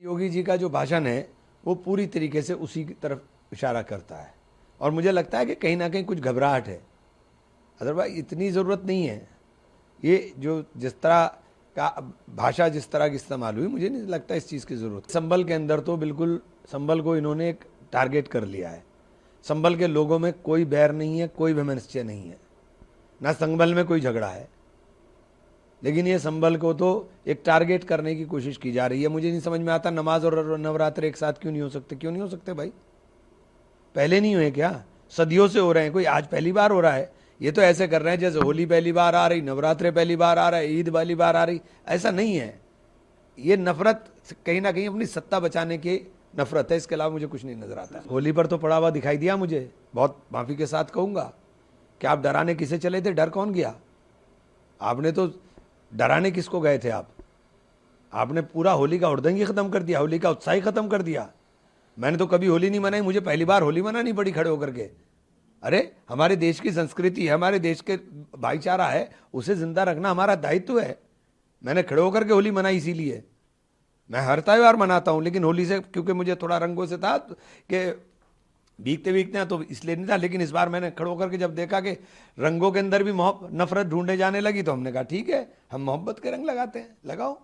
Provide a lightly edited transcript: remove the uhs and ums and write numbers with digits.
योगी जी का जो भाषण है वो पूरी तरीके से उसी की तरफ इशारा करता है और मुझे लगता है कि कहीं ना कहीं कुछ घबराहट है। अदरवाइज इतनी ज़रूरत नहीं है। ये जो जिस तरह का भाषा जिस तरह की इस्तेमाल हुई, मुझे नहीं लगता इस चीज़ की ज़रूरत। संभल के अंदर तो बिल्कुल संभल को इन्होंने एक टारगेट कर लिया है। संभल के लोगों में कोई बैर नहीं है, कोई वैमनस्य नहीं है, ना संभल में कोई झगड़ा है, लेकिन ये संभल को तो एक टारगेट करने की कोशिश की जा रही है। मुझे नहीं समझ में आता नमाज और नवरात्र एक साथ क्यों नहीं हो सकते। क्यों नहीं हो सकते भाई? पहले नहीं हुए क्या? सदियों से हो रहे हैं, कोई आज पहली बार हो रहा है? ये तो ऐसे कर रहे हैं जैसे होली पहली बार आ रही, नवरात्रे पहली बार आ रहा है, ईद पहली बार आ रही। ऐसा नहीं है। ये नफरत कहीं ना कहीं अपनी सत्ता बचाने की नफरत है, इसके अलावा मुझे कुछ नहीं नजर आता। होली पर तो पड़ा हुआ दिखाई दिया मुझे, बहुत माफी के साथ कहूंगा कि आप डराने किसे चले थे? डर कौन गया? आपने तो डराने किसको गए थे? आपने पूरा होली का हुड़दंग ही खत्म कर दिया, होली का उत्साह ही खत्म कर दिया। मैंने तो कभी होली नहीं मनाई, मुझे पहली बार होली मनानी पड़ी खड़े होकर के। अरे हमारे देश की संस्कृति है, हमारे देश के भाईचारा है, उसे जिंदा रखना हमारा दायित्व है। मैंने खड़े होकर के होली मनाई, इसीलिए मैं हर त्योहार मनाता हूं, लेकिन होली से क्योंकि मुझे थोड़ा रंगों से था कि भीगते भीगते हैं तो इसलिए नहीं था। लेकिन इस बार मैंने खड़े होकर के जब देखा कि रंगों के अंदर भी नफरत ढूंढने जाने लगी, तो हमने कहा ठीक है, हम मोहब्बत के रंग लगाते हैं, लगाओ।